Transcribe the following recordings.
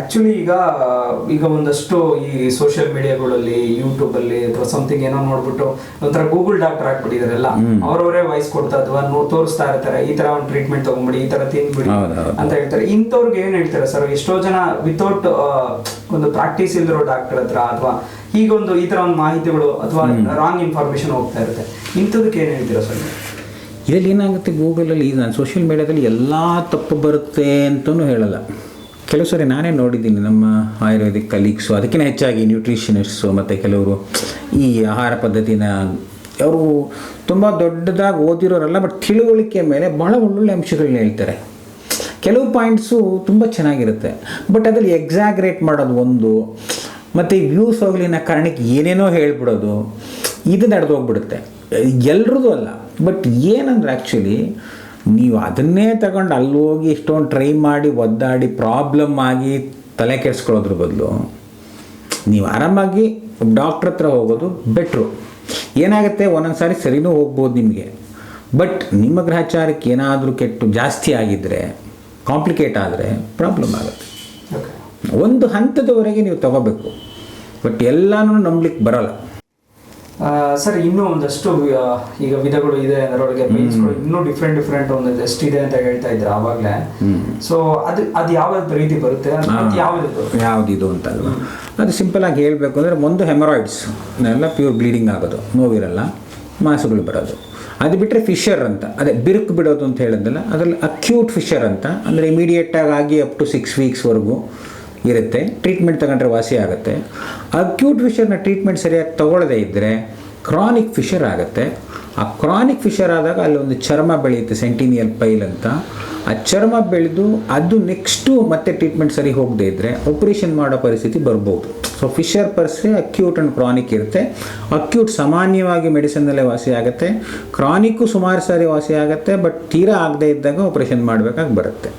Actually ಈಗ ಒಂದಷ್ಟು ಈ ಸೋಷಿಯಲ್ ಮೀಡಿಯಾಗಳಲ್ಲಿ ಯೂಟ್ಯೂಬಲ್ಲಿ ಅಥವಾ ಸಮಥಿಂಗ್ ಏನೋ ನೋಡ್ಬಿಟ್ಟು ಒಂಥರ ಗೂಗಲ್ ಡಾಕ್ಟರ್ ಆಗ್ಬಿಟ್ಟಿದಾರೆಲ್ಲ, ಅವ್ರವರೇ ವಾಯ್ಸ್ ಕೊಡ್ತಾ ಅಥವಾ ತೋರಿಸ್ತಾ ಇರ್ತಾರೆ, ಈ ತರ ಒಂದು ಟ್ರೀಟ್ಮೆಂಟ್ ತಗೊಂಡ್ಬಿಡಿ, ಈ ತರ ತಿನ್ಬಿಡಿ ಅಂತ ಹೇಳ್ತಾರೆ. ಇಂಥವ್ರಿಗೆ ಏನ್ ಹೇಳ್ತಾರೆ ಸರ್? ಎಷ್ಟೋ ಜನ ವಿತೌಟ್ ಒಂದು ಪ್ರಾಕ್ಟೀಸ್ ಇಲ್ದಿರೋ ಡಾಕ್ಟರ್ ಹತ್ರ ಅಥವಾ ಹೀಗೊಂದು ಈ ತರ ಒಂದು ಮಾಹಿತಿಗಳು ಅಥವಾ ರಾಂಗ್ ಇನ್ಫಾರ್ಮೇಶನ್ ಹೋಗ್ತಾ ಇರುತ್ತೆ, ಇಂಥದಕ್ಕೆ ಏನ್ ಹೇಳ್ತೀರಾ ಸರ್? ಇದರಲ್ಲಿ ಏನಾಗುತ್ತೆ, ಗೂಗಲಲ್ಲಿ ನಾನು ಸೋಷಿಯಲ್ ಮೀಡಿಯಾದಲ್ಲಿ ಎಲ್ಲ ತಪ್ಪು ಬರುತ್ತೆ ಅಂತಲೂ ಹೇಳಲ್ಲ. ಕೆಲವು ಸರಿ ನಾನೇ ನೋಡಿದ್ದೀನಿ ನಮ್ಮ ಆಯುರ್ವೇದಿಕ್ ಕಲೀಗ್ಸು, ಅದಕ್ಕಿಂತ ಹೆಚ್ಚಾಗಿ ನ್ಯೂಟ್ರಿಷನಿಸ್ಟು ಮತ್ತು ಕೆಲವರು ಈ ಆಹಾರ ಪದ್ಧತಿನ ಅವರು ತುಂಬ ದೊಡ್ಡದಾಗಿ ಓದಿರೋರಲ್ಲ, ಬಟ್ ತಿಳುವಳಿಕೆ ಮೇಲೆ ಭಾಳ ಒಳ್ಳೊಳ್ಳೆ ಅಂಶಗಳನ್ನ ಹೇಳ್ತಾರೆ. ಕೆಲವು ಪಾಯಿಂಟ್ಸು ತುಂಬ ಚೆನ್ನಾಗಿರುತ್ತೆ, ಬಟ್ ಅದರಲ್ಲಿ ಎಕ್ಸಾಗ್ರೇಟ್ ಮಾಡೋದು ಒಂದು, ಮತ್ತು ವ್ಯೂಸ್ ಹೋಗಲಿ ಅನ್ನೋ ಕಾರಣಕ್ಕೆ ಏನೇನೋ ಹೇಳ್ಬಿಡೋದು, ಇದು ನಡೆದೋಗ್ಬಿಡುತ್ತೆ. ಎಲ್ರದ್ದು ಅಲ್ಲ, ಬಟ್ ಏನಂದ್ರೆ ಆ್ಯಕ್ಚುಲಿ ನೀವು ಅದನ್ನೇ ತಗೊಂಡು ಅಲ್ಲಿ ಹೋಗಿ ಇಷ್ಟೊಂದು ಟ್ರೈ ಮಾಡಿ ಒದ್ದಾಡಿ ಪ್ರಾಬ್ಲಮ್ ಆಗಿ ತಲೆ ಕೆಡಿಸ್ಕೊಳ್ಳೋದ್ರ ಬದಲು ನೀವು ಆರಾಮಾಗಿ ಡಾಕ್ಟ್ರ್ ಹತ್ರ ಹೋಗೋದು ಬೆಟ್ರು. ಏನಾಗುತ್ತೆ, ಒಂದೊಂದು ಸಾರಿ ಸರಿನೂ ಹೋಗ್ಬೋದು ನಿಮಗೆ, ಬಟ್ ನಿಮ್ಮ ಗ್ರಹಚಾರಕ್ಕೆ ಏನಾದರೂ ಕೆಟ್ಟು ಜಾಸ್ತಿ ಆಗಿದ್ದರೆ, ಕಾಂಪ್ಲಿಕೇಟ್ ಆದರೆ ಪ್ರಾಬ್ಲಮ್ ಆಗುತ್ತೆ. ಒಂದು ಹಂತದವರೆಗೆ ನೀವು ತಗೋಬೇಕು, ಬಟ್ ಎಲ್ಲನೂ ನಂಬಲಿಕ್ಕೆ ಬರೋಲ್ಲ. ಸರ್, ಇನ್ನೂ ಒಂದಷ್ಟು ಈಗ ವಿಧಗಳು ಇದೆ, ಅದರೊಳಗೆ ಪೈಲ್ಸ್ಗಳು ಇನ್ನೂ ಡಿಫ್ರೆಂಟ್ ಒಂದಷ್ಟು ಎಷ್ಟಿದೆ ಅಂತ ಹೇಳ್ತಾ ಇದ್ರೆ ಆವಾಗಲೇ. ಸೊ ಅದು ಯಾವ ರೀತಿ ಬರುತ್ತೆ, ಯಾವುದಿದು ಅಂತ ಅಲ್ವಾ? ಅದು ಸಿಂಪಲ್ ಆಗಿ ಹೇಳಬೇಕು ಅಂದರೆ, ಒಂದು ಹೆಮರಾಯ್ಡ್ಸ್ ಎಲ್ಲ ಪ್ಯೂರ್ ಬ್ಲೀಡಿಂಗ್ ಆಗೋದು, ನೋವಿರಲ್ಲ, ಮಾಸುಗಳು ಬರೋದು. ಅದು ಬಿಟ್ಟರೆ ಫಿಶರ್ ಅಂತ, ಅದೇ ಬಿರುಕು ಬಿಡೋದು ಅಂತ ಹೇಳಿದ್ನಲ್ಲ, ಅದರಲ್ಲಿ ಅಕ್ಯೂಟ್ ಫಿಶರ್ ಅಂತ, ಅಂದರೆ ಇಮಿಡಿಯೇಟಾಗಿ ಆಗಿ ಅಪ್ ಟು 6 ವೀಕ್ಸ್ವರೆಗೂ ಇರುತ್ತೆ. ಟ್ರೀಟ್ಮೆಂಟ್ ತಗೊಂಡ್ರೆ ವಾಸಿ ಆಗುತ್ತೆ. ಅಕ್ಯೂಟ್ ಫಿಶರ್ನ ಟ್ರೀಟ್ಮೆಂಟ್ ಸರಿಯಾಗಿ ತಗೊಳ್ಳದೇ ಇದ್ದರೆ ಕ್ರಾನಿಕ್ ಫಿಶರ್ ಆಗುತ್ತೆ. ಆ ಕ್ರಾನಿಕ್ ಫಿಶರ್ ಆದಾಗ ಅಲ್ಲೊಂದು ಚರ್ಮ ಬೆಳೆಯುತ್ತೆ, ಸೆಂಟಿನಿಯಲ್ ಪೈಲ್ ಅಂತ. ಆ ಚರ್ಮ ಬೆಳೆದು ಅದು ನೆಕ್ಸ್ಟು ಮತ್ತೆ ಟ್ರೀಟ್ಮೆಂಟ್ ಸರಿ ಹೋಗದೇ ಇದ್ದರೆ ಆಪರೇಷನ್ ಮಾಡೋ ಪರಿಸ್ಥಿತಿ ಬರ್ಬೋದು. So Fisher per se acute and chronic ಇರುತ್ತೆ. ಅಕ್ಯೂಟ್ ಸಾಮಾನ್ಯವಾಗಿ ಮೆಡಿಸಿನಲ್ಲೇ ವಾಸಿ ಆಗುತ್ತೆ, ಕ್ರಾನಿಕ್ಕು ಸುಮಾರು ಸಾರಿ ವಾಸಿ ಆಗುತ್ತೆ, ಬಟ್ ತೀರಾ ಆಗದೇ ಇದ್ದಾಗ ಆಪರೇಷನ್ ಮಾಡಬೇಕಾಗಿ ಬರುತ್ತೆ.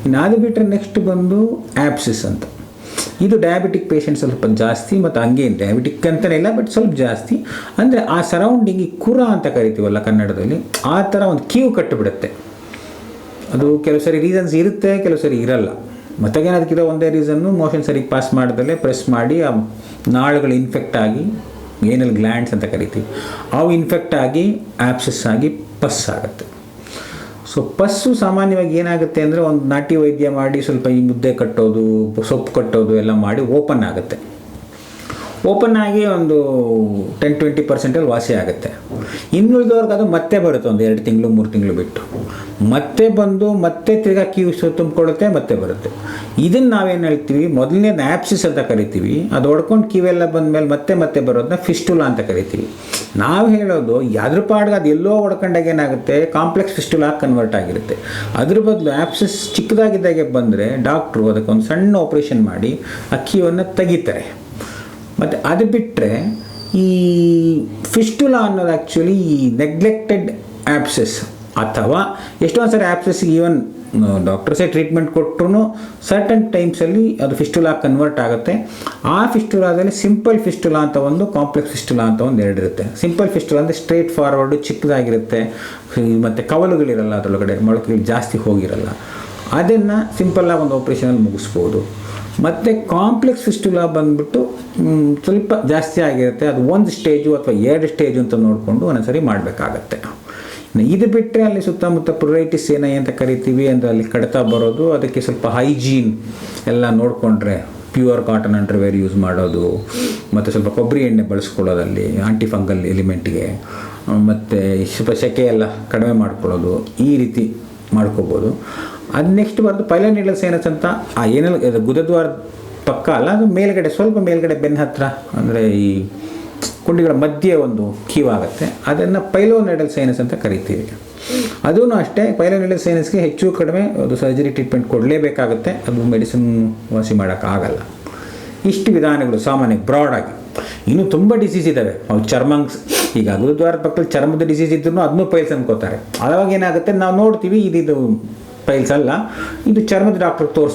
ಇನ್ನು ಅದು ಬಿಟ್ಟರೆ ನೆಕ್ಸ್ಟ್ ಬಂದು ಆ್ಯಪ್ಸಿಸ್ ಅಂತ. ಇದು ಡಯಾಬಿಟಿಕ್ ಪೇಷಂಟ್ ಸ್ವಲ್ಪ ಜಾಸ್ತಿ, ಮತ್ತು ಹಂಗೇನು ಡಯಾಬಿಟಿಕ್ ಅಂತಲೇ ಇಲ್ಲ, ಬಟ್ ಸ್ವಲ್ಪ ಜಾಸ್ತಿ. ಅಂದರೆ ಆ ಸರೌಂಡಿಂಗ್ ಕುರ ಅಂತ ಕರಿತೀವಲ್ಲ ಕನ್ನಡದಲ್ಲಿ, ಆ ಥರ ಒಂದು ಕೀವು ಕಟ್ಟಿಬಿಡುತ್ತೆ. ಅದು ಕೆಲವು ಸರಿ ರೀಸನ್ಸ್ ಇರುತ್ತೆ, ಕೆಲವು ಸರಿ ಇರಲ್ಲ. ಮತ್ತಾಗೇನು ಅದಕ್ಕಿರೋ ಒಂದೇ ರೀಸನ್ನು, ಮೋಷನ್ ಸರಿಗೆ ಪಾಸ್ ಮಾಡ್ದಲ್ಲೇ ಪ್ರೆಸ್ ಮಾಡಿ ಆ ನಾಳುಗಳು ಇನ್ಫೆಕ್ಟ್ ಆಗಿ, ಏನಲ್ಲಿ ಗ್ಲ್ಯಾಂಡ್ಸ್ ಅಂತ ಕರಿತೀವಿ, ಅವು ಇನ್ಫೆಕ್ಟ್ ಆಗಿ ಆ್ಯಪ್ಸಿಸ್ ಆಗಿ ಪಸ್ ಆಗುತ್ತೆ. ಸೊ ಪಸ್ಸು ಸಾಮಾನ್ಯವಾಗಿ ಏನಾಗುತ್ತೆ ಅಂದರೆ, ಒಂದು ನಾಟಿ ವೈದ್ಯ ಮಾಡಿ ಸ್ವಲ್ಪ ಈ ಮುದ್ದೆ ಕಟ್ಟೋದು, ಸೊಪ್ಪು ಕಟ್ಟೋದು ಎಲ್ಲ ಮಾಡಿ ಓಪನ್ ಆಗುತ್ತೆ. ಓಪನ್ ಆಗಿ ಒಂದು 10-20% ವಾಸಿ ಆಗುತ್ತೆ. ಇನ್ನುಳಿದವ್ರಿಗೆ ಅದು ಮತ್ತೆ ಬರುತ್ತೆ, ಒಂದು 2 ತಿಂಗಳು 3 ತಿಂಗಳು ಬಿಟ್ಟು ಮತ್ತೆ ಬಂದು ಮತ್ತೆ ತಿರ್ಗಾ ಕಿವಿ ತುಂಬಿಕೊಳ್ಳುತ್ತೆ, ಮತ್ತೆ ಬರುತ್ತೆ. ಇದನ್ನು ನಾವೇನು ಹೇಳ್ತೀವಿ, ಮೊದಲನೇದು ಆ್ಯಪ್ಸಿಸ್ ಅಂತ ಕರಿತೀವಿ. ಅದು ಹೊಡ್ಕೊಂಡು ಕಿವೆಲ್ಲ ಬಂದಮೇಲೆ ಮತ್ತೆ ಬರೋದನ್ನ ಫಿಸ್ಟುಲಾ ಅಂತ ಕರಿತೀವಿ. ನಾವು ಹೇಳೋದು ಅದ್ರ ಪಾಡ್ಗೆ ಅದು ಎಲ್ಲೋ ಹೊಡ್ಕೊಂಡಾಗ ಏನಾಗುತ್ತೆ, ಕಾಂಪ್ಲೆಕ್ಸ್ ಫಿಸ್ಟುಲಾ ಕನ್ವರ್ಟ್ ಆಗಿರುತ್ತೆ. ಅದ್ರ ಬದಲು ಆ್ಯಪ್ಸಿಸ್ ಚಿಕ್ಕದಾಗಿದ್ದಾಗೆ ಬಂದರೆ ಡಾಕ್ಟ್ರು ಅದಕ್ಕೊಂದು ಸಣ್ಣ ಆಪ್ರೇಷನ್ ಮಾಡಿ ಆ ಕಿವನ್ನು ತೆಗಿತಾರೆ. ಮತ್ತು ಅದು ಬಿಟ್ಟರೆ ಈ ಫಿಸ್ಟುಲಾ ಅನ್ನೋದು ಆ್ಯಕ್ಚುಲಿ ಈ ನೆಗ್ಲೆಕ್ಟೆಡ್ ಆ್ಯಪ್ಸಿಸ್, ಅಥವಾ ಎಷ್ಟೊಂದು ಸರಿ ಆ್ಯಪ್ಸಿಸ್ಗೆ ಈವನ್ ಡಾಕ್ಟರ್ಸೇ ಟ್ರೀಟ್ಮೆಂಟ್ ಕೊಟ್ಟರು ಸರ್ಟನ್ ಟೈಮ್ಸಲ್ಲಿ ಅದು ಫಿಸ್ಟುಲಾ ಕನ್ವರ್ಟ್ ಆಗುತ್ತೆ. ಆ ಫಿಸ್ಟುಲಾದಲ್ಲಿ ಸಿಂಪಲ್ ಫಿಸ್ಟುಲಾ ಅಂತ ಒಂದು, ಕಾಂಪ್ಲೆಕ್ಸ್ ಫಿಸ್ಟುಲಾ ಅಂತ ಒಂದು ಎರಡು ಇರುತ್ತೆ. ಸಿಂಪಲ್ ಫಿಸ್ಟುಲಾ ಅಂದರೆ ಸ್ಟ್ರೇಟ್ ಫಾರ್ವರ್ಡು, ಚಿಕ್ಕದಾಗಿರುತ್ತೆ, ಮತ್ತು ಕವಲುಗಳಿರಲ್ಲ, ಅದರೊಳಗಡೆ ಮೊಳಕೆಗಳು ಜಾಸ್ತಿ ಹೋಗಿರಲ್ಲ. ಅದನ್ನು ಸಿಂಪಲ್ಲಾಗಿ ಒಂದು ಆಪ್ರೇಷನಲ್ಲಿ ಮುಗಿಸ್ಬೋದು. ಮತ್ತು ಕಾಂಪ್ಲೆಕ್ಸ್ ಫಿಸ್ಟುಲಾ ಬಂದುಬಿಟ್ಟು ಸ್ವಲ್ಪ ಜಾಸ್ತಿ ಆಗಿರುತ್ತೆ, ಅದು 1 ಸ್ಟೇಜು ಅಥವಾ 2 ಸ್ಟೇಜು ಅಂತ ನೋಡಿಕೊಂಡು ಒಂದೊಂದ್ಸರಿ ಮಾಡಬೇಕಾಗತ್ತೆ. ಇದು ಬಿಟ್ಟರೆ ಅಲ್ಲಿ ಸುತ್ತಮುತ್ತ ಪ್ರುರೈಟಿಸ್ ಏನಾಯಿ ಅಂತ ಕರಿತೀವಿ, ಅಂದರೆ ಅಲ್ಲಿ ಕಡಿತ ಬರೋದು, ಅದಕ್ಕೆ ಸ್ವಲ್ಪ ಹೈಜೀನ್ ಎಲ್ಲ ನೋಡಿಕೊಂಡ್ರೆ ಪ್ಯೂರ್ ಕಾಟನ್ ಅಂಡರ್ವೇರ್ ಯೂಸ್ ಮಾಡೋದು, ಮತ್ತು ಸ್ವಲ್ಪ ಕೊಬ್ಬರಿ ಎಣ್ಣೆ ಬಳಸ್ಕೊಳ್ಳೋದಲ್ಲಿ ಆಂಟಿಫಂಗಲ್ ಎಲಿಮೆಂಟ್ಗೆ, ಮತ್ತು ಸ್ವಲ್ಪ ಸೆಕೆ ಎಲ್ಲ ಕಡಿಮೆ ಮಾಡ್ಕೊಳ್ಳೋದು, ಈ ರೀತಿ ಮಾಡ್ಕೋಬೋದು. ಅದು ನೆಕ್ಸ್ಟ್ ಬರೋದು ಪೈಲನ್ ನೀಡಲ್ ಸೈನಸ್ ಅಂತ. ಆ ಏನೆಲ್ಲ ಗುದದ್ವಾರ ಪಕ್ಕ ಅಲ್ಲ, ಅದು ಮೇಲ್ಗಡೆ ಸ್ವಲ್ಪ ಮೇಲ್ಗಡೆ ಬೆನ್ನ ಹತ್ರ, ಅಂದರೆ ಈ ಕುಂಡಿಗಳ ಮಧ್ಯೆ ಒಂದು ಕೀವಾಗುತ್ತೆ, ಅದನ್ನು ಪೈಲೋನೆಡಲ್ ಸೈನಸ್ ಅಂತ ಕರಿತೀವಿ. ಅದೂ ಅಷ್ಟೇ, ಪೈಲೋನೆಡಲ್ ಸೈನಸ್ಗೆ ಹೆಚ್ಚು ಕಡಿಮೆ ಅದು ಸರ್ಜರಿ ಟ್ರೀಟ್ಮೆಂಟ್ ಕೊಡಲೇಬೇಕಾಗುತ್ತೆ, ಅದು ಮೆಡಿಸಿನ್ ವಾಸಿ ಮಾಡೋಕ್ಕಾಗಲ್ಲ. ಇಷ್ಟು ವಿಧಾನಗಳು ಸಾಮಾನ್ಯ ಬ್ರಾಡಾಗಿ. ಇನ್ನೂ ತುಂಬ ಡಿಸೀಸ್ ಇದ್ದಾವೆ, ಅವು ಚರ್ಮಾಂಗ್ಸ್. ಈಗ ಗುರುದ್ವಾರದ ಪಕ್ಕದಲ್ಲಿ ಚರ್ಮದ ಡಿಸೀಸ್ ಇದ್ರೂ ಅದನ್ನೂ ಪೈಲ್ಸ್ ಅನ್ಕೋತಾರೆ. ಆವಾಗ ಏನಾಗುತ್ತೆ, ನಾವು ನೋಡ್ತೀವಿ ಇದು ಪೈಲ್ಸ್ ಅಲ್ಲ, ಇದು ಚರ್ಮದ ಡಾಕ್ಟ್ರಿಗೆ ತೋರಿಸ್